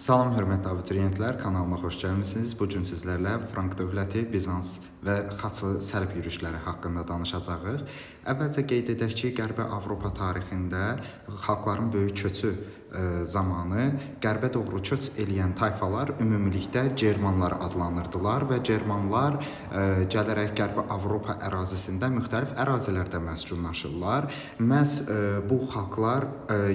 Salam hörmətli abituriyentlər, kanalıma xoş gəlmisiniz. Bu gün sizlərlə Frank dövləti, Bizans və xaçı sərb yürüşləri haqqında danışacağıq. Əvvəlcə qeyd edək ki, Qərbi Avropa tarixində xalqların böyük köçü zamanı qərbə doğru köç eləyən tayfalar ümumilikdə Germanlar adlanırdılar və Germanlar gələrək Qərbi Avropa ərazisində müxtəlif ərazilərdə məskunlaşırlar. Məhz bu xalqlar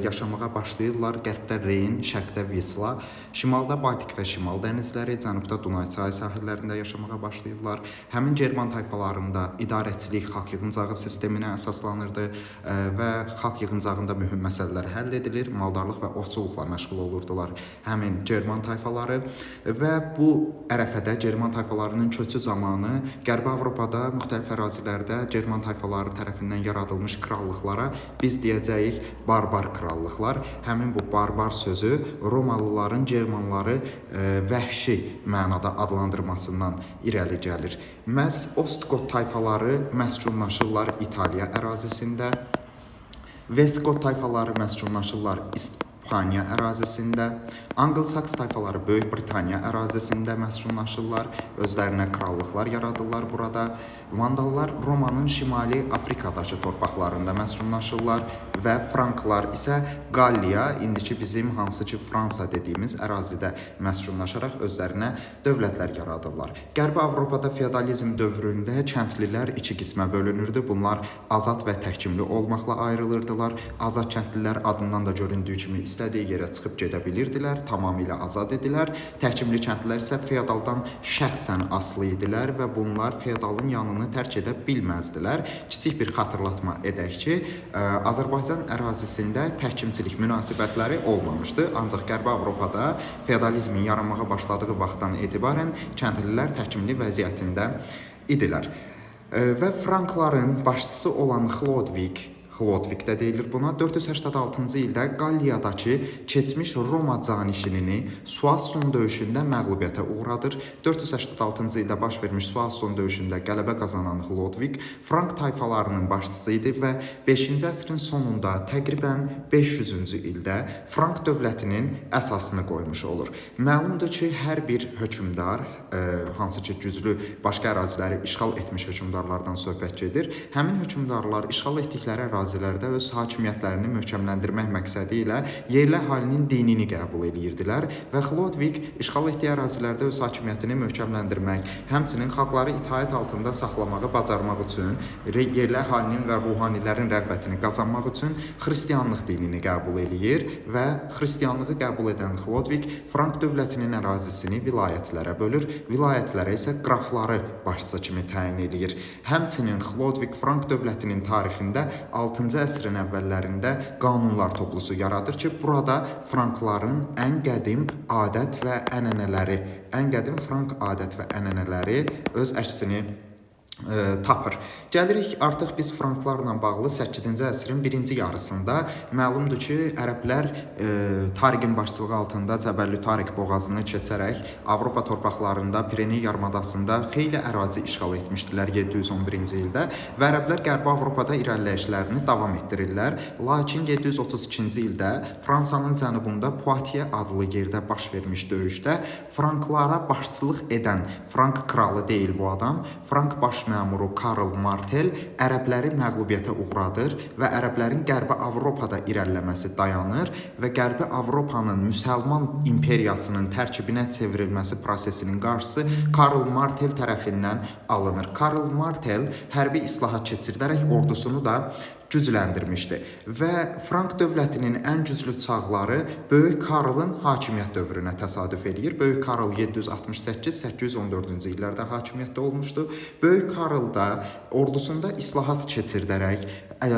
yaşamağa başlayırlar qərbdə Reyn, şərqdə Visla, şimalda Baltik və Şimal dənizləri, cənubda Dunay çayı sahillərində yaşamağa başlayırlar. Həmin German tayfalarında idarəçilik xalq yığıncağı sisteminə əsaslanırdı və xalq yığıncağında mühüm məsələlər həll edilir, maldarlıq və ovçuluqla məşğul olurdular həmin German tayfaları və bu ərəfədə German tayfalarının köçü zamanı Qərbi Avropada müxtəlif ərazilərdə German tayfaları tərəfindən yaradılmış krallıqlara biz deyəcəyik barbar krallıqlar. Həmin bu barbar sözü Romalıların Germanları vəhşi mənada adlandırmasından irəli gəlir. Məhz Ostgot tayfaları məskunlaşırlar İtaliya ərazisində, Westgot tayfaları məskunlaşırlar İspaniya ərazisində, Anglo-Saks tayfaları Böyük Britaniya ərazisində məskunlaşırlar, özlərinə krallıqlar yaradırlar burada. Vandallar Romanın şimali Afrikadakı torpaqlarında məskunlaşırlar və Franklar isə Qalliya, indiki bizim hansı ki Fransa dediyimiz ərazidə məskunlaşaraq özlərinə dövlətlər yaradırlar. Qərbi Avropada feodalizm dövründə kəndlilər iki qismə bölünürdü. Bunlar azad və təhkimli olmaqla ayrılırdılar. Azad kəndlilər adından da göründüyü kimi istədiyi yerə çıxıb gedə bilirdilər, tamamilə azad idilər. Təhkimli kəndlilər isə feodaldan şəxsən asılı idilər və bunlar feodalın yanını tərk edə bilməzdilər. Kiçik bir xatırlatma edək ki, Azərbaycan ərazisində təhkimçilik münasibətləri olmamışdı. Ancaq Qərbi Avropada feodalizmin yaranmağa başladığı vaxtdan etibarən kəndlilər təhkimli vəziyyətində idilər. Və Frankların başçısı olan Xlodvig də deyilir buna. 486-cı ildə Qalliyadakı keçmiş Roma canişinini Soissons döyüşündə məğlubiyyətə uğradır. 486-cı ildə baş vermiş Soissons döyüşündə qələbə qazanan Xlodvig Frank tayfalarının başçısı idi və 5-ci əsrin sonunda təqribən 500-cü ildə Frank dövlətinin əsasını qoymuş olur. Məlumdur ki, hər bir hökmdar, hansı ki güclü başqa əraziləri işğal etmiş hökmdarlardan söhbət gedir. Həmin hökmdarlar işğal etdikləri ərazilərdə öz hakimiyyətlərini möhkəmləndirmək məqsədi ilə yerli əhalinin dinini qəbul edirdilər və Xlodvig işğal etdiyi ərazilərdə öz hakimiyyətini möhkəmləndirmək, həmçinin xalqları itaət altında saxlamağı bacarmaq üçün, yerli əhalinin və ruhanilərin rəğbətini qazanmaq üçün xristianlıq dinini qəbul edir və xristianlığı qəbul edən Xlodvig Frank dövlətinin ərazisini vilayətlərə bölür, vilayətlərə isə qrafları başçı kimi təyin edir. Həmçinin Xlodvig Frank dövlətinin tarixində 6-cı əsrin əvvəllərində qanunlar toplusu yaradır ki, burada Frankların ən qədim adət və ənənələri, ən qədim Frank adət və ənənələri öz əksini tapır. Gəlirik artıq biz Franklarla bağlı 8-ci əsrin birinci yarısında. Məlumdur ki, ərəblər Tariqin başçılığı altında Cəbəlli Tariq boğazını keçərək Avropa torpaqlarında Pireney yarımadasında xeyli ərazi işğal etmişdilər 711-ci ildə və ərəblər Qərbi Avropada irəliləyişlərini davam etdirirlər. Lakin 732-ci ildə Fransanın cənubunda Poitiers adlı yerdə baş vermiş döyüşdə Franklara başçılıq edən Frank kralı deyil bu adam, Frank baş məmuru Karl Martel ərəbləri məğlubiyyətə uğradır və ərəblərin Qərbi Avropada irəliləməsi dayanır və Qərbi Avropanın müsəlman imperiyasının tərkibinə çevrilməsi prosesinin qarşısı Karl Martel tərəfindən alınır. Karl Martel hərbi islahat keçirdərək ordusunu da gücləndirmişdi və Frank dövlətinin ən güclü çağları Böyük Karlın hakimiyyət dövrünə təsadüf edir. Böyük Karl 768-814-cü illərdə hakimiyyətdə olmuşdu. Böyük Karl da ordusunda islahat keçirdərək,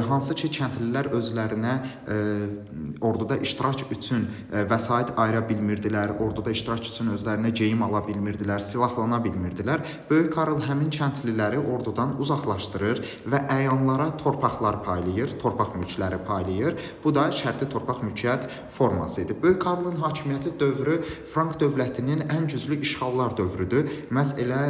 hansı ki kəndlilər özlərinə orduda iştirak üçün vəsait ayıra bilmirdilər, orduda iştirak üçün özlərinə geyim ala bilmirdilər, silahlana bilmirdilər. Böyük Karl həmin kəndliləri ordudan uzaqlaşdırır və əyanlara torpaqlar paylayır, torpaq mülkləri paylayır. Bu da şərti torpaq mülkiyyət forması idi. Böyük Karlın hakimiyyəti dövrü Frank dövlətinin ən güclü işğallar dövrüdür. Məhz elə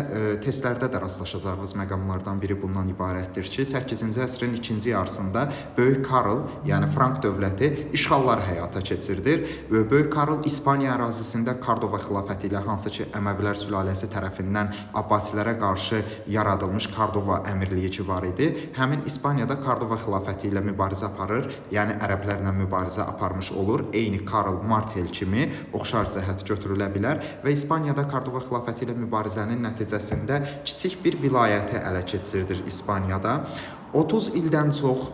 testlərdə də rastlaşacağımız məqamlardan biri bundan ibarətdir ki, 8-ci əsrin ikinci yarısında Böyük Karl, yəni Frank dövləti işğallar həyata keçirdir. Böyük Karl İspaniya ərazisində Kordova xilafəti ilə, hansı ki Əməvilər sülaləsi tərəfindən Abbasilərə qarşı yaradılmış Kordova əmirliyi ki var idi, həmin İspaniyada Kordova xilafəti ilə mübarizə aparır, yəni ərəblərlə mübarizə aparmış olur. Eyni Karl Martel kimi oxşar cəhət götürülə bilər və İspaniyada Kordova xilafəti ilə mübarizənin nəticəsində kiçik bir vilayəti ələ keçirdir İspaniyada. 30 ildən çox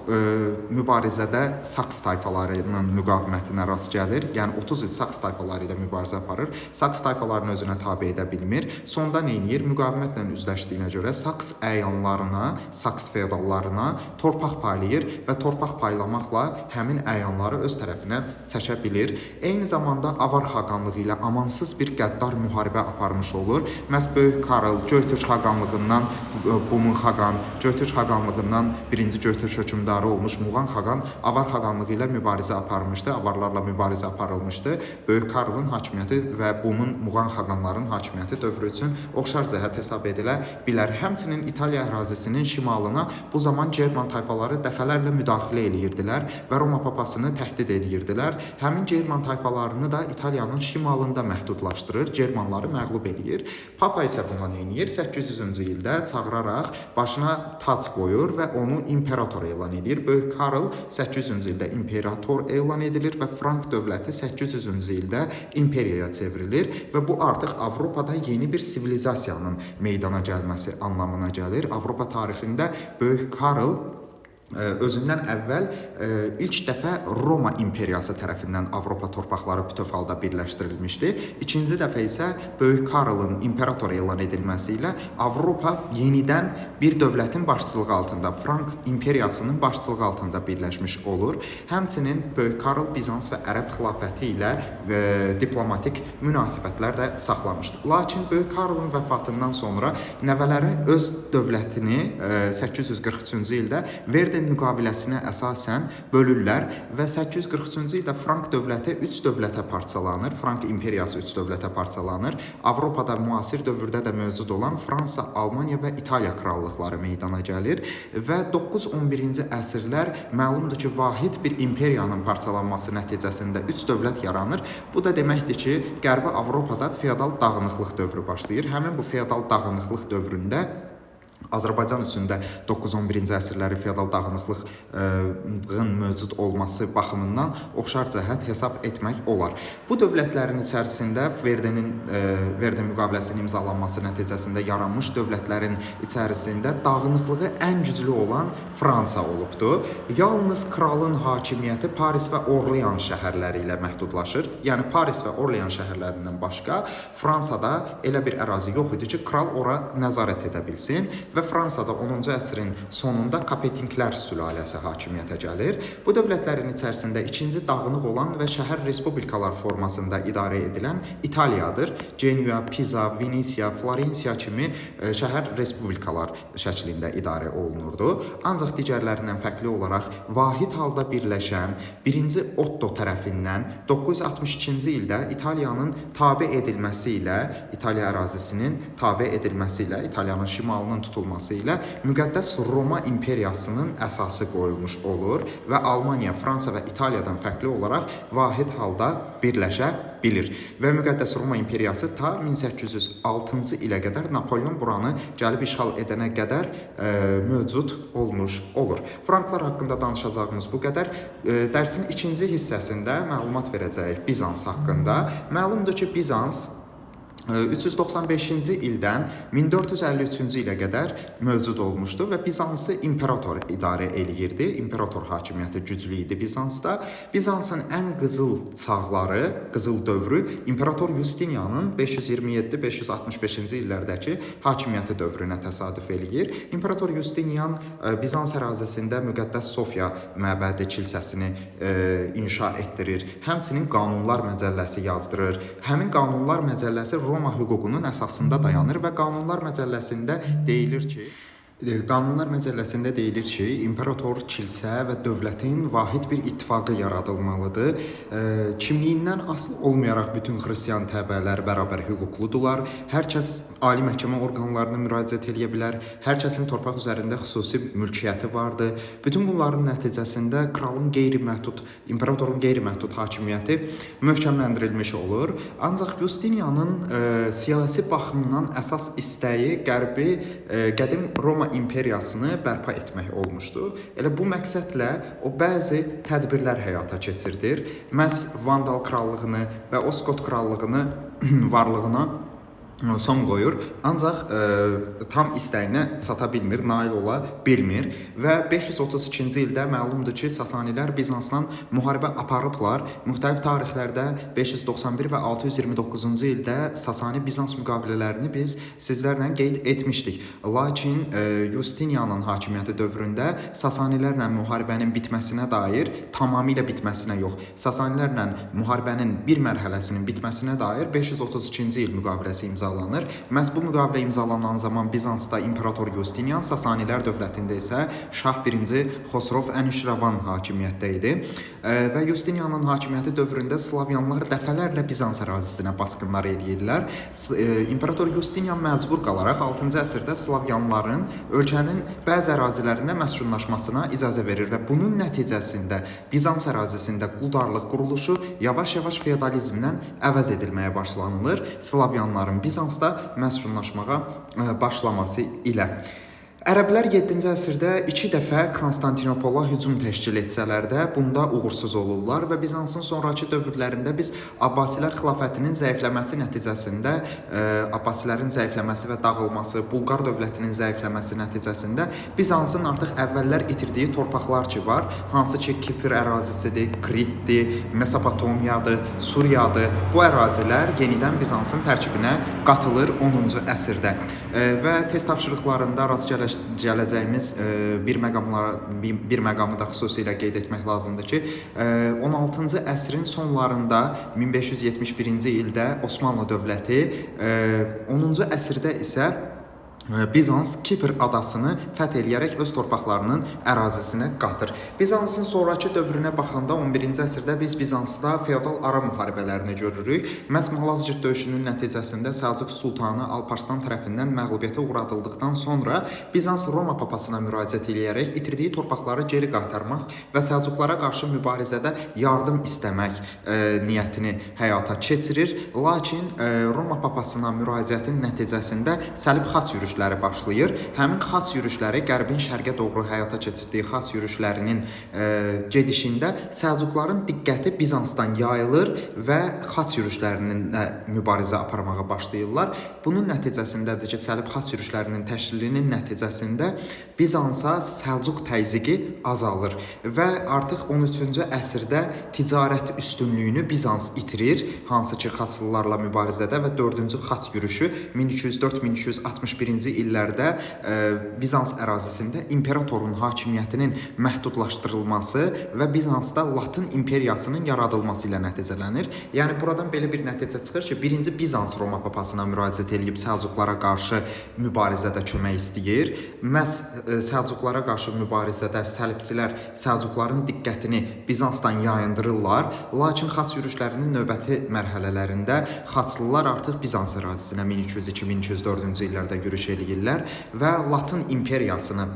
mübarizədə Saks tayfalarının müqavimətinə rast gəlir. Yəni 30 il Saks tayfaları ilə mübarizə aparır. Saks tayfalarını özünə tabe edə bilmir. Sonda nə edir? Müqavimətlə üzləşdiyinə görə Saks əyanlarına, Saks feodallarına torpaq paylayır və torpaq paylamaqla həmin əyanları öz tərəfinə çəkə bilir. Eyni zamanda Avar xaqanlığı ilə amansız bir qəddar müharibə aparmış olur. Məhz Böyük Karl Göytürk xaqanlığından Bumun xaqan, Göytürk xaqanlığından birinci Göytürk hökmdarı olmuş Muğan xaqan Avar xaqanlığı ilə mübarizə aparmışdı. Avarlarla mübarizə aparılmışdı. Böyük Karlın hakimiyyəti və Bumun Muğan xaqanların hakimiyyəti dövrü üçün oxşar cəhət hesab edilə bilər. Həmçinin İtaliya ərazisinin şimalına bu zaman German tayfaları dəfələrlə müdaxilə edirdilər və Roma papasını təhdid edirdilər. Həmin German tayfalarını da İtaliyanın şimalında məhdudlaşdırır, Germanları məğlub edir. Papa isə buna nə edir? 800-cü ildə çağıraraq başına tac qoyur və onu imperator elan edir. Böyük Karl 800-cü ildə imperator elan edilir və Frank dövləti 800-cü ildə imperiyaya çevrilir və bu artıq Avropada yeni bir sivilizasiyanın meydana gəlməsi anlamına gəlir. Avropa tarixində Böyük Karl özündən əvvəl ilk dəfə Roma imperiyası tərəfindən Avropa torpaqları bütöv halda birləşdirilmişdi. İkinci dəfə isə Böyük Karlın imperator elan edilməsi ilə Avropa yenidən bir dövlətin başçılığı altında, Frank imperiyasının başçılığı altında birləşmiş olur. Həmçinin Böyük Karl Bizans və Ərəb xilafəti ilə diplomatik münasibətlər də saxlamışdı. Lakin Böyük Karlın vəfatından sonra nəvələri öz dövlətini 843-cü ildə Verden müqaviləsinə əsasən bölürlər və 843-cü ildə Frank dövləti 3 dövlətə parçalanır. Frank imperiyası 3 dövlətə parçalanır. Avropada müasir dövrdə də mövcud olan Fransa, Almaniya və İtaliya krallıqları meydana gəlir və 9-11-ci əsrlər məlumdur ki, vahid bir imperiyanın parçalanması nəticəsində 3 dövlət yaranır. Bu da deməkdir ki, Qərbi Avropada feodal dağınıqlıq dövrü başlayır. Həmin bu feodal dağınıqlıq dövründə Azərbaycan üçün də 9-11-ci əsrləri feodal dağınıqlığın mövcud olması baxımından oxşar cəhət hesab etmək olar. Bu dövlətlərin içərisində Verden müqaviləsinin imzalanması nəticəsində yaranmış dövlətlərin içərisində dağınıqlığı ən güclü olan Fransa olubdu. Yalnız kralın hakimiyyəti Paris və Orlean şəhərləri ilə məhdudlaşır. Yəni Paris və Orlean şəhərlərindən başqa Fransada elə bir ərazi yox idi ki, kral ora nəzarət edə bilsin və Fransada 10-cu əsrin sonunda Kapetinglər sülaləsi hakimiyyətə gəlir. Bu dövlətlərin içərisində ikinci dağınıq olan və şəhər respublikalar formasında idarə edilən İtaliyadır. Genua, Pisa, Venesiya, Florensiya kimi şəhər respublikalar şəklində idarə olunurdu. Ancaq digərlərindən fərqli olaraq vahid halda birləşən 1-ci Otto tərəfindən 962-ci ildə İtaliyanın tabe edilməsi ilə, İtaliya ərazisinin tabe edilməsi ilə, İtaliyanın şimalının tutulması ilə müqəddəs Roma imperiyasının əsası qoyulmuş olur və Almaniya, Fransa və İtaliyadan fərqli olaraq vahid halda birləşə bilir. Və müqəddəs Roma imperiyası ta 1806-cı ilə qədər Napolyon buranı gəlib işğal edənə qədər mövcud olmuş olur. Franklar haqqında danışacağımız bu qədər. Dərsin ikinci hissəsində məlumat verəcəyik Bizans haqqında. Məlumdur ki, Bizans 395-ci ildən 1453-cü ilə qədər mövcud olmuşdu və Bizansı imperator idarə eləyirdi. İmperator hakimiyyəti güclü idi Bizansda. Bizansın ən qızıl çağları, qızıl dövrü İmperator Justinianın 527-565-ci illərdəki hakimiyyəti dövrünə təsadüf eləyir. İmperator Justinian Bizans ərazisində müqəddəs Sofya məbədi kilsəsini inşa etdirir. Həmçinin qanunlar məcəlləsi yazdırır. Həmin qanunlar məcəlləsi Roma hüququnun əsasında dayanır və Qanunlar Məcəlləsində deyilir ki, Qanunlar Məcəlləsində deyilir ki, imperator, kilsə və dövlətin vahid bir ittifaqı yaradılmalıdır. Kimliyindən asılı olmayaraq bütün xristian təbəələr bərabər hüquqludular. Hər kəs ali məhkəmə orqanlarına müraciət edə bilər. Hər kəsin torpaq üzərində xüsusi mülkiyyəti vardır. Bütün bunların nəticəsində kralın imperatorun qeyri-məhdud hakimiyyəti möhkəmləndirilmiş olur. Ancaq Justinianın siyasi baxımdan əsas istəyi Qərbi qədim Roma imperiyasını bərpa etmək olmuşdu. Elə bu məqsədlə o bəzi tədbirlər həyata keçirdir. Məhz Vandal krallığını və Oskot krallığını varlığına son qoyur, ancaq tam istəyinə çata bilmir, nail ola bilmir və 532-ci ildə məlumdur ki, Sasanilər Bizansla müharibə aparıblar. Müxtəlif tarixlərdə 591 və 629-cu ildə Sasani-Bizans müqavilələrini biz sizlərlə qeyd etmişdik. Lakin Justinianın hakimiyyəti dövründə Sasanilərlə müharibənin bitməsinə dair, tamamilə bitməsinə yox, Sasanilərlə müharibənin bir mərhələsinin bitməsinə dair 532-ci il müqaviləsi imzalanır. Məhz bu müqavilə imzalanan zaman Bizansda imperator Justinian, Sasanilər dövlətində isə Şah 1-ci Xosrov Ənişravan hakimiyyətdə idi. Və Justinianın hakimiyyəti dövründə Slavyanlar dəfələrlə Bizans ərazisinə basqınlar eləyirlər. İmperator Justinian məcbur qalaraq 6-cı əsrdə Slavyanların ölkənin bəzi ərazilərində məskunlaşmasına icazə verir və bunun nəticəsində Bizans ərazisində quldarlıq quruluşu yavaş-yavaş feodalizmdən əvəz edilməyə başlanılır. Slavyanların Bizansda məskunlaşmağa başlaması ilə. Ərəblər 7-ci əsrdə 2 dəfə Konstantinopola hücum təşkil etsələr də bunda uğursuz olurlar və Bizansın sonrakı dövrlərində biz Abbasilər xilafətinin zəifləməsi nəticəsində, Abbasilərin zəifləməsi və dağılması, Bulqar dövlətinin zəifləməsi nəticəsində Bizansın artıq əvvəllər itirdiyi torpaqlar ki var, hansı ki Kipr ərazisidir, Kritdir, Mesopotamiyadır, Suriyadır. Bu ərazilər yenidən Bizansın tərkibinə qatılır 10-cu əsrdə və test tapşırıqlarında rast gələcəyimiz bir məqamı da xüsusilə qeyd etmək lazımdır ki, 16-cı əsrin sonlarında 1571-ci ildə Osmanlı dövləti, 10-cu əsrdə isə Bizans Kipr adasını fəth eləyərək öz torpaqlarının ərazisinə qatır. Bizansın sonrakı dövrünə baxanda 11-ci əsrdə biz Bizansda feodal ara müharibələrini görürük. Məhz Malazgirt döyüşünün nəticəsində Səlcuq sultanı Alparslan tərəfindən məğlubiyyətə uğradıldıqdan sonra Bizans Roma papasına müraciət eləyərək itirdiyi torpaqları geri qaytarmaq və Səlcuqlara qarşı mübarizədə yardım istəmək niyyətini həyata keçirir. Lakin Roma papasına müraciətin nəticəsində Səlib xaç yürüşləri başlayır. Həmin xaç yürüşləri Qərbin şərqə doğru həyata keçirdiyi xaç yürüşlərinin gedişində Səlcuqların diqqəti Bizansdan yayılır və xaç yürüşlərinin mübarizə aparmağa başlayırlar. Bunun nəticəsindədir ki, Səlib xaç yürüşlərinin təşkilinin nəticəsində Bizansa Səlcuq təzyiqi azalır və artıq 13-cü əsrdə ticarət üstünlüyünü Bizans itirir, hansı ki xaçlılarla mübarizədə və 4-cü xaç yürüşü 1204-1261-ci illərdə Bizans ərazisində imperatorun hakimiyyətinin məhdudlaşdırılması və Bizansda Latın imperiyasının yaradılması ilə nəticələnir. Yəni buradan belə bir nəticə çıxır ki, 1-ci Bizans Roma papasına müraciət edib Səlcuqlara qarşı mübarizədə kömək istəyir. Məhz Səlcuqlara qarşı mübarizədə Səlibçilər Səlcuqların diqqətini Bizansdan yayındırırlar. Lakin xaç yürüşlərinin növbəti mərhələlərində xaçlılar artıq Bizans ərazisinə 1202-1204-cü illərdə yürüş eləyirlər və Latın imperiyasını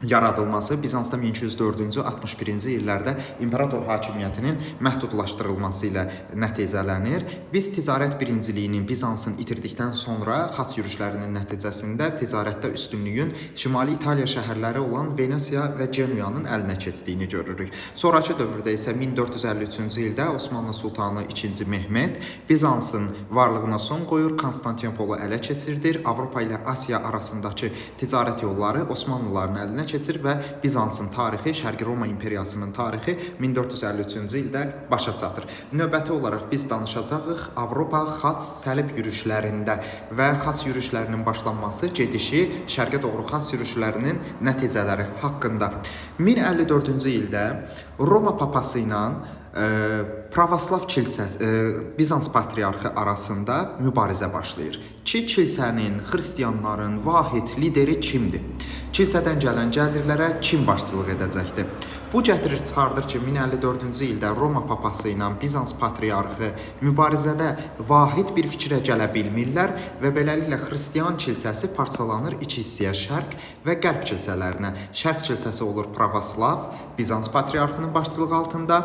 yaradılması Bizansda 1204-cü 61-ci illərdə imperator hakimiyyətinin məhdudlaşdırılması ilə nəticələnir. Biz ticarət birinciliyinin Bizansın itirdikdən sonra xaç yürüşlərinin nəticəsində ticarətdə üstünlüyün Şimali İtaliya şəhərləri olan Venesiya və Genuyanın əlinə keçdiyini görürük. Sonrakı dövrdə isə 1453-cü ildə Osmanlı sultanı 2-ci Mehmet Bizansın varlığına son qoyur, Konstantinopolu ələ keçirdir. Avropa ilə Asiya arasındakı ticarət yolları Osmanlıların əlinə keçir və Bizansın tarixi, Şərqi Roma imperiyasının tarixi 1453-cü ildə başa çatır. Növbəti olaraq biz danışacağıq Avropa xaç səlib yürüşlərində və xaç yürüşlərinin başlanması, gedişi, şərqə doğru xaç yürüşlərinin nəticələri haqqında. 1054-cü ildə Roma papası ilə Pravoslav kilsəsi, Bizans patriarxı arasında mübarizə başlayır. Ki kilsənin, xristianların vahid lideri kimdir? Kilsədən gələn gəlirlərə kim başçılıq edəcəkdir? Bu gətirir çıxardır ki, 1054-cü ildə Roma papası ilə Bizans patriarxı mübarizədə vahid bir fikrə gələ bilmirlər və beləliklə xristian kilsəsi parçalanır iki hissəyə, şərq və qərb kilsələrinə. Şərq kilsəsi olur pravoslav, Bizans patriarxının başçılığı altında,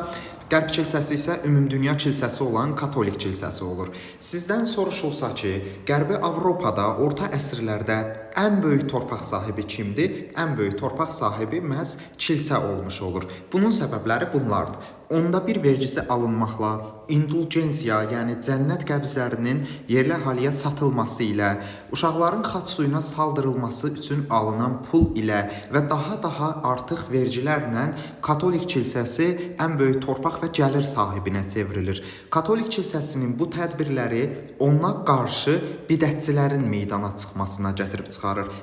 qərb kilsəsi isə ümumdünya kilsəsi olan katolik kilsəsi olur. Sizdən soruşulsa ki, Qərbi Avropada orta əsrlərdə ən böyük torpaq sahibi kimdir? Ən böyük torpaq sahibi məhz kilsə olmuş olur. Bunun səbəbləri bunlardır. Onda bir vergisi alınmaqla, indulgensiya, yəni cənnət qəbzlərinin yerli əhaliyə satılması ilə, uşaqların xaç suyuna saldırılması üçün alınan pul ilə və daha artıq vergilərlə katolik kilsəsi ən böyük torpaq və gəlir sahibinə çevrilir. Katolik kilsəsinin bu tədbirləri ona qarşı bidətçilərin meydana çıxmasına gətirib çıxarır.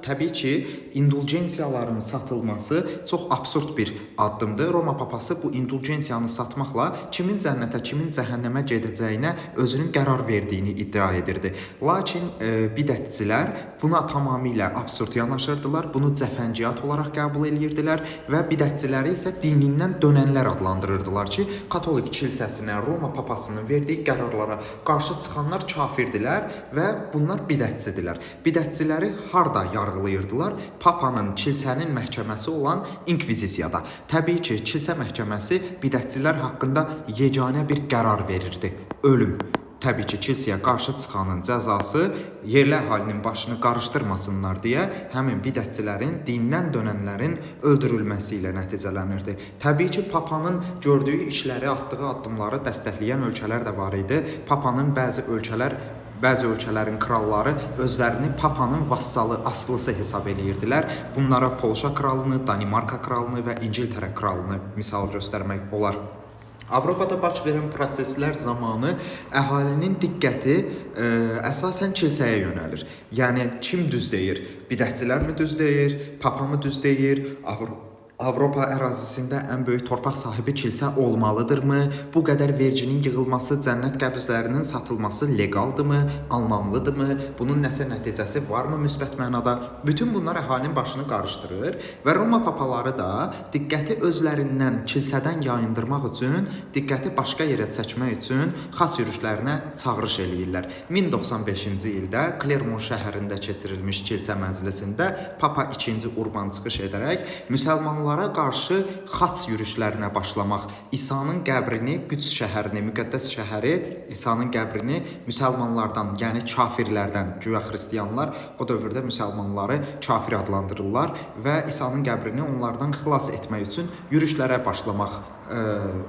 Təbii ki, indulgensiyaların satılması çox absurd bir addımdır. Roma papası bu indulgensiyanı satmaqla kimin cənnətə, kimin cəhənnəmə gedəcəyinə özünün qərar verdiyini iddia edirdi. Lakin bidətçilər buna tamamilə absurd yanaşırdılar, bunu cəfəngiyat olaraq qəbul edirdilər və bidətçiləri isə dinindən dönənlər adlandırırdılar ki, katolik kilsəsinə, Roma papasının verdiyi qərarlara qarşı çıxanlar kafirdirlər və bunlar bidətçidirlər. Bidətçiləri harda yargılayırdılar? Papanın, kilsənin məhkəməsi olan inkvizisiyada. Təbii ki, kilsə məhkəməsi bidətçilər haqqında yeganə bir qərar verirdi: ölüm. Təbii ki, kilsəyə qarşı çıxanın cəzası yerli əhalinin başını qarışdırmasınlar deyə həmin bidətçilərin, dindən dönənlərin öldürülməsi ilə nəticələnirdi. Təbii ki, papanın gördüyü işləri, atdığı addımları dəstəkləyən ölkələr də var idi. Papanın bəzi ölkələrin kralları özlərini papanın vassalı, aslısı hesab edirdilər. Bunlara Polşa kralını, Danimarka kralını və İngiltərə kralını misal göstərmək olar. Avropada baş verən proseslər zamanı əhalinin diqqəti əsasən kilsəyə yönəlir. Yəni kim düz deyir? Bidətçilər mi düz deyir? Papa mı düz deyir? Avropa ərazisində ən böyük torpaq sahibi kilsə olmalıdırmı? Bu qədər verginin yığılması, cənnət qəbzlərinin satılması legaldırmı, anlamlıdırmı? Bunun nəsə nəticəsi varmı müsbət mənada? Bütün bunlar əhalinin başını qarışdırır və Roma papaları da diqqəti özlərindən kilsədən yayındırmaq üçün, diqqəti başqa yerə çəkmək üçün xaç yürüşlərinə çağırış eləyirlər. 1095-ci ildə Klermon şəhərində keçirilmiş kilsə məclisində Papa II. Urban çıxış edərək müsəlmanlar qarşı xaç yürüşlərinə başlamaq, İsa'nın qəbrini, Qüds şəhərini, müqəddəs şəhəri, İsa'nın qəbrini müsəlmanlardan, yəni kafirlərdən, güya xristiyanlar o dövrdə müsəlmanları kafir adlandırırlar və İsa'nın qəbrini onlardan xilas etmək üçün yürüşlərə başlamaq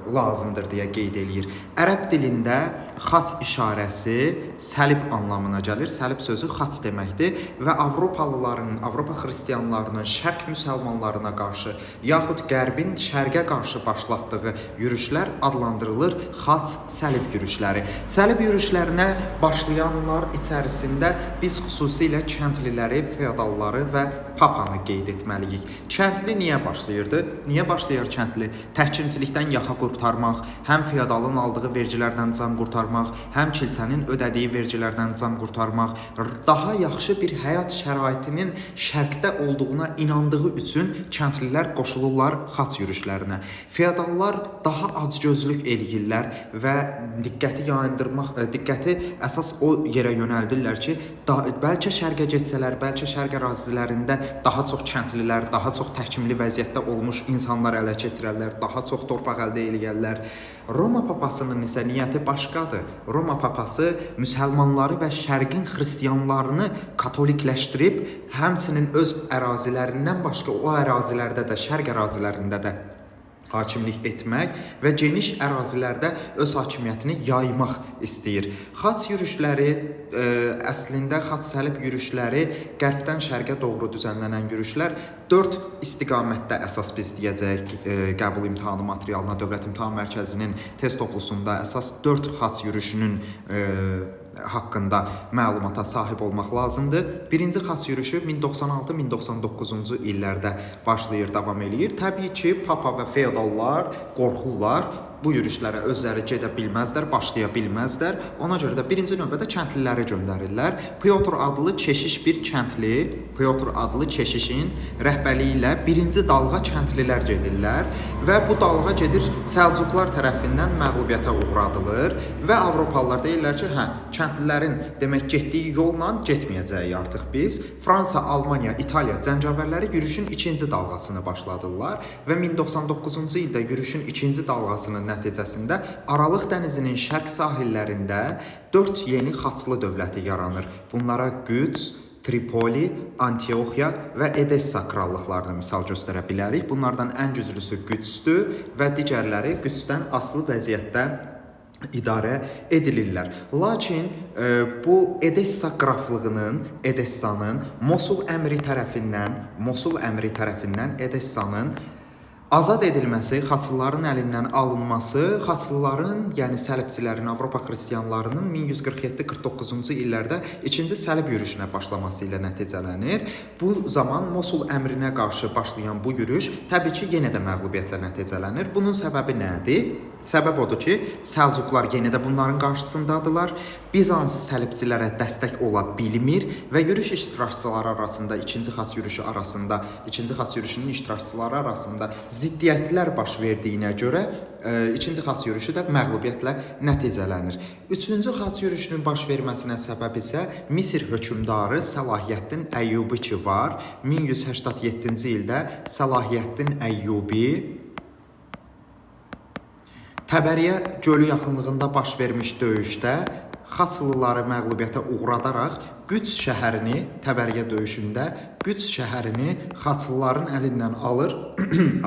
lazımdır deyə qeyd eləyir. Ərəb dilində xaç işarəsi səlib anlamına gəlir. Səlib sözü xaç deməkdir və Avropalıların, Avropa xristiyanlarının şərq müsəlmanlarına qarşı yaxud qərbin şərqə qarşı başlatdığı yürüşlər adlandırılır xaç səlib yürüşləri. Səlib yürüşlərinə başlayanlar içərisində biz xüsusilə kəndliləri, feodalları və papanı qeyd etməliyik. Kəndli niyə başlayırdı? Niyə başlayır kəndli? Təhkimçilikdən yaxa qurtarmaq, həm feodalın aldığı vergilərdən can qurtarmaq, həm kilsənin ödədiyi vergilərdən can qurtarmaq, daha yaxşı bir həyat şəraitinin şərqdə olduğuna inandığı üçün kəndlilər qoşulurlar xaç yürüşlərinə. Feodallar daha acgözlük eləyirlər və diqqəti əsas o yerə yönəldirlər ki, bəlkə şərqə getsələr, bəlkə şərq ərazilərində daha çox kəndlilər, daha çox təhkimli vəziyyətdə olmuş insanlar ələ keçirərlər, daha çox torpaq əldə eləyərlər. Roma papasının isə niyyəti başqadır. Roma papası müsəlmanları və şərqin xristiyanlarını katolikləşdirib, həmçinin öz ərazilərindən başqa o ərazilərdə də, şərq ərazilərində də hakimlik etmək və geniş ərazilərdə öz hakimiyyətini yaymaq istəyir. Xaç yürüşləri, əslində xaç səlib yürüşləri qərbdən şərqə doğru düzənlənən yürüşlər 4 istiqamətdə əsas biz deyəcəyik qəbul imtahanı materialına Dövlət İmtahan Mərkəzinin test toplusunda əsas 4 xaç yürüşünün haqqında məlumata sahib olmaq lazımdır. Birinci xaç yürüşü 1096-1099-cu illərdə başlayır, davam eləyir. Təbii ki, papa və feodallar qorxurlar. bu yürüşlərə özləri gedə bilməzlər, başlaya bilməzlər. Ona görə də birinci növbədə kəndliləri göndərirlər. Pyotr adlı keşiş bir kəndli, Pyotr adlı keşişin rəhbərliyi ilə birinci dalğa kəndlilər gedirlər və bu dalğa gedir Səlcuqlar tərəfindən məğlubiyyətə uğradılır və Avropalılar deyirlər ki, hə, kəndlilərin demək getdiyi yolla getməyəcəyik artıq biz. Fransa, Almaniya, İtaliya cəngavərləri yürüşün ikinci dalğasını başladılar və 1099-cu ildə yürüşün ikinci dalğasının nəticəsində Aralıq dənizinin şərq sahillərində 4 yeni xaçlı dövləti yaranır. Bunlara Qüds, Tripoli, Antioxiya və Edessa krallıqlarını misal göstərə bilərik. Bunlardan ən güclüsü Qüdsdür və digərləri Qüdsdən asılı vəziyyətdə idarə edilirlər. Lakin bu Edessa qraflığının, Edessanın Mosul əmri tərəfindən Edessanın azad edilməsi, xaçlıların əlindən alınması, xaçlıların, yəni səlibçilərin, Avropa xristianlarının 1147-49-cu illərdə ikinci səlib yürüşünə başlaması ilə nəticələnir. Bu zaman Mosul əmrinə qarşı başlayan bu yürüş təbii ki, yenə də məğlubiyyətlə nəticələnir. Bunun səbəbi nədir? Səbəb odur ki, Səlcuqlar yenə də bunların qarşısındadılar. Bizans səlibçilərə dəstək ola bilmir və yürüş iştirakçıları arasında, ikinci xaç yürüşünün iştirakçıları arasında ziddiyyətlər baş verdiyinə görə ikinci xaç yürüşü də məğlubiyyətlə nəticələnir. Üçüncü xaç yürüşünün baş verməsinə səbəb isə Misir hökmdarı Səlahiyyəddin Əyyubi ki var. 1187-ci ildə Səlahiyyəddin Əyyubi Təbəriyə gölü yaxınlığında baş vermiş döyüşdə xaçlıları məğlubiyyətə uğradaraq Qüds şəhərini, Təbəriyə döyüşündə Qüds şəhərini xaçlıların əlindən alır,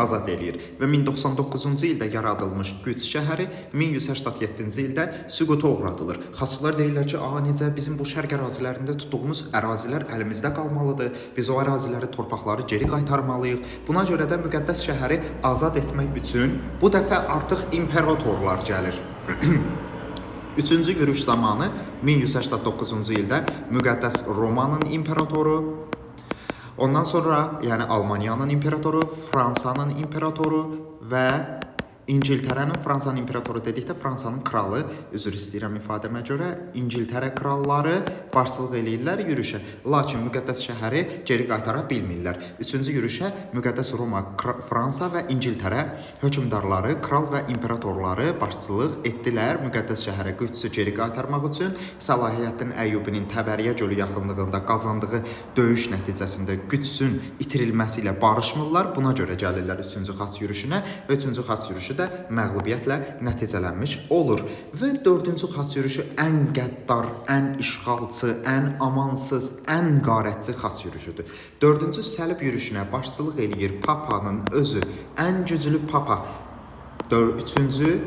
azad eləyir. Və 1099-cu ildə yaradılmış Qüds şəhəri 1187-ci ildə süquta uğradılır. Xaçlılar deyirlər ki, necə bizim bu şərq ərazilərində tutduğumuz ərazilər əlimizdə qalmalıdır. Biz o əraziləri, torpaqları geri qaytarmalıyıq. Buna görə də müqəddəs şəhəri azad etmək üçün bu dəfə artıq imperatorlar gəlir. Üçüncü yürüş zamanı 1189-cu ildə müqəddəs Romanın imperatoru, ondan sonra yəni Almaniyanın imperatoru, Fransanın imperatoru və İngiltərənin, Fransanın imperatoru dedikdə Fransanın kralı, üzr istəyirəm ifadəmə görə, İngiltərə kralları başçılıq eləyirlər yürüşə. Lakin müqəddəs şəhəri geri qaytara bilmirlər. Üçüncü yürüşə müqəddəs Roma, Fransa və İngiltərə hökmdarları, kral və imperatorları başçılıq etdilər. Müqəddəs şəhərə Qüdsü geri qaytarmaq üçün Səlahiyyəddin Əyyubinin Təbəriyə gölü yaxınlığında qazandığı döyüş nəticəsində Qüdsün itirilməsi ilə barışmırlar. Buna görə gəlirlər üçüncü xaç yürüşünə və üçüncü xaç yürüşü də məğlubiyyətlə nəticələnmiş olur. Və dördüncü xaç yürüşü ən qəddar, ən işğalçı, ən amansız, ən qarətçi xaç yürüşüdür. Dördüncü səlib yürüşünə başçılıq eləyir Papanın özü, ən güclü Papa. Üçüncü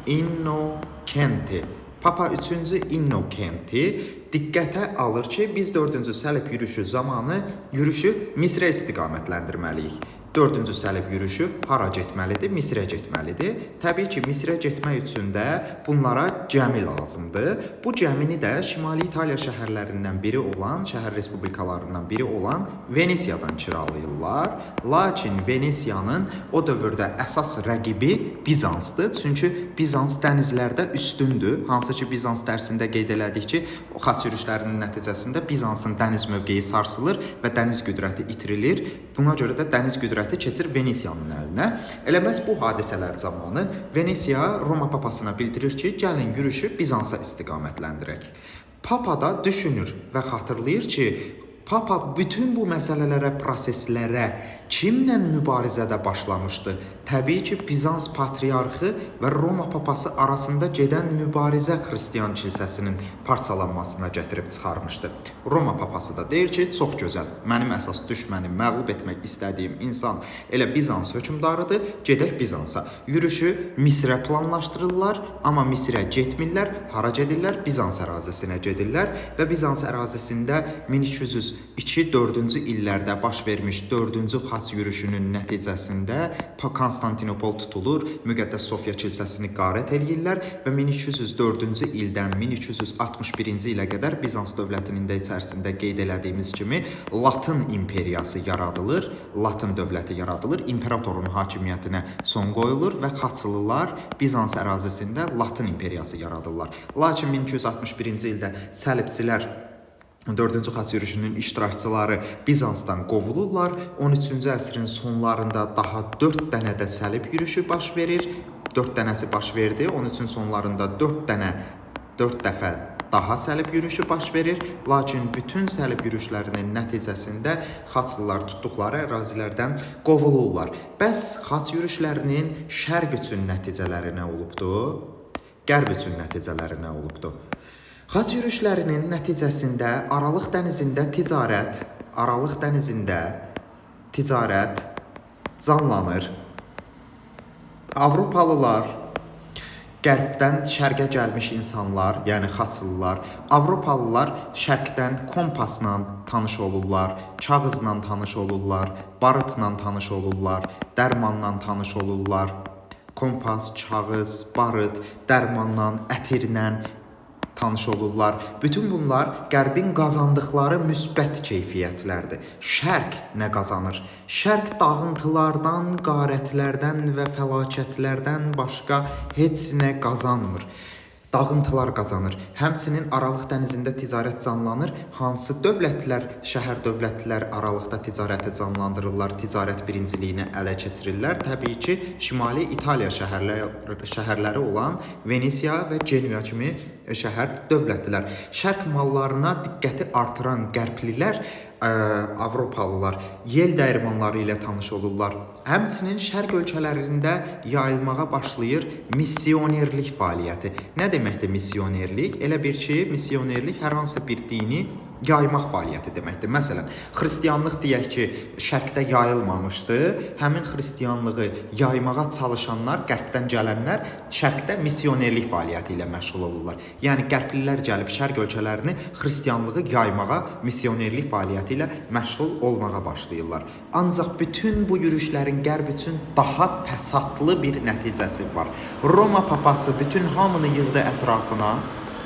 Innokenti. Papa 3-cü Innokenti diqqətə alır ki, biz 4-cü səlib yürüşü zamanı yürüşü Misrə istiqamətləndirməliyik. 4-cü səlib yürüşü hara getməlidir? Misrə getməlidir. Təbii ki, Misrə getmək üçün də bunlara gəmi lazımdır. Bu gəmini də Şimali İtaliya şəhərlərindən biri olan, şəhər respublikalarından biri olan Venesiyadan kiralayırlar. Lakin Venesiyanın o dövrdə əsas rəqibi Bizansdır. Çünki Bizans dənizlərdə üstündür. Hansı ki, Bizans dərsində qeyd elədik ki, o xaç yürüşlərinin nəticəsində Bizansın dəniz mövqeyi sarsılır və dəniz qüdrəti itirilir. Buna görə də dəniz qüdrəti keçir Venesiyanın əlinə. Elə məhz bu hadisələr zamanı Venesiya Roma papasına bildirir ki, gəlin yürüşü Bizansa istiqamətləndirək. Papa da düşünür və xatırlayır ki, Papa bütün bu məsələlərə, proseslərə kimlə mübarizədə başlamışdı? Təbii ki, Bizans patriarxı və Roma papası arasında gedən mübarizə xristiyan kilsəsinin parçalanmasına gətirib çıxarmışdı. Roma papası da deyir ki, çox gözəl, mənim əsas düşmənim, məğlub etmək istədiyim insan elə Bizans hökmdarıdır, gedək Bizansa. Yürüşü Misrə planlaşdırırlar, amma Misrə getmirlər, hara gedirlər? Bizans ərazisinə gedirlər və Bizans ərazisində 1202-4-cü illərdə baş vermiş 4-cü xaç xaç yürüşünün nəticəsində Konstantinopol tutulur, Müqəddəs Sofiya kilsəsini qarət eləyirlər və 1204-cü ildən 1361-ci ilə qədər Bizans dövlətinin də içərisində qeyd elədiyimiz kimi Latın imperiyası yaradılır, Latın dövləti yaradılır, imperatorun hakimiyyətinə son qoyulur və xaçlılar Bizans ərazisində Latın imperiyası yaradırlar. Lakin 1261-ci ildə səlibçilər 4-cü xaç yürüşünün iştirakçıları Bizansdan qovulurlar. 13-cü əsrin sonlarında daha 4 dənə də səlib yürüşü baş verir. 4 dənəsi baş verdi. 13-cün sonlarında 4 dəfə daha səlib yürüşü baş verir. Lakin bütün səlib yürüşlərinin nəticəsində xaçlılar tutduqları ərazilərdən qovulurlar. Bəs xaç yürüşlərinin şərq üçün nəticələri nə olubdu? Qərb üçün nəticələri nə olubdu? Xaç yürüşlərinin nəticəsində Aralıq dənizində ticarət canlanır. Avropalılar, qərbdən şərqə gəlmiş insanlar, yəni xaçlılar, Avropalılar şərqdən kompasla tanış olurlar, kağızla tanış olurlar, barıtla tanış olurlar, dərmanla tanış olurlar. Kompas, kağız, barıt, dərmanla, ətirlə tanış olurlar. Bütün bunlar qərbin qazandıqları müsbət keyfiyyətlərdir. Şərq nə qazanır? Şərq dağıntılardan, qarətlərdən və fəlakətlərdən başqa heç nə qazanmır. Dağıntılar qazanır. Həmçinin Aralıq dənizində ticarət canlanır. Hansı dövlətlər, şəhər dövlətlər Aralıqda ticarəti canlandırırlar, ticarət birinciliyini ələ keçirirlər? Təbii ki, Şimali İtaliya şəhərləri olan Venesiya və Genuya kimi şəhər dövlətlər. Şərq mallarına diqqəti artıran qərblilər, Avropalılar yel dəyirmanları ilə tanış olurlar. Həmçinin şərq ölkələrində yayılmağa başlayır missionerlik fəaliyyəti. Nə deməkdir missionerlik? Elə bir ki, missionerlik hər hansı bir dini yaymaq fəaliyyəti deməkdir. Məsələn, xristianlıq deyək ki, şərqdə yayılmamışdı. Həmin xristianlığı yaymağa çalışanlar, qərbdən gələnlər şərqdə missionerlik fəaliyyəti ilə məşğul olurlar. Yəni qərblilər gəlib şərq ölkələrini xristianlığı yaymağa, missionerlik fəaliyyəti ilə məşğul olmağa başlayırlar. Ancaq bütün bu yürüşlərin qərb üçün daha fəsadlı bir nəticəsi var. Roma papası bütün hamını yığdı ətrafına.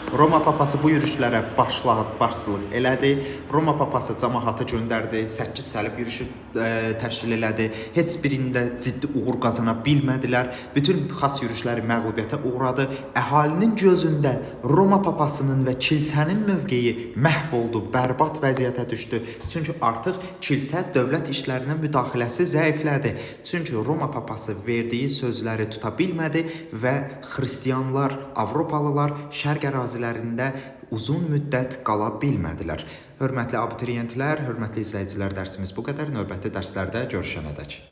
Roma papası bu yürüşlərə başçılıq elədi. Roma papası cəmaatı göndərdi, 8 səlib yürüşü təşkil elədi. Heç birində ciddi uğur qazana bilmədilər. Bütün xaç yürüşləri məğlubiyyətə uğradı. Əhalinin gözündə Roma papasının və kilsənin mövqeyi məhv oldu, bərbad vəziyyətə düşdü. Çünki artıq kilsə dövlət işlərinə müdaxiləsi zəiflədi. Çünki Roma papası verdiyi sözləri tuta bilmədi və xristianlar, Avropalılar şərq ərazilərində uzun müddət qala bilmədilər. Hörmətli abituriyentlər, hörmətli izləyicilər, dərsimiz bu qədər. Növbəti dərslərdə görüşənədək.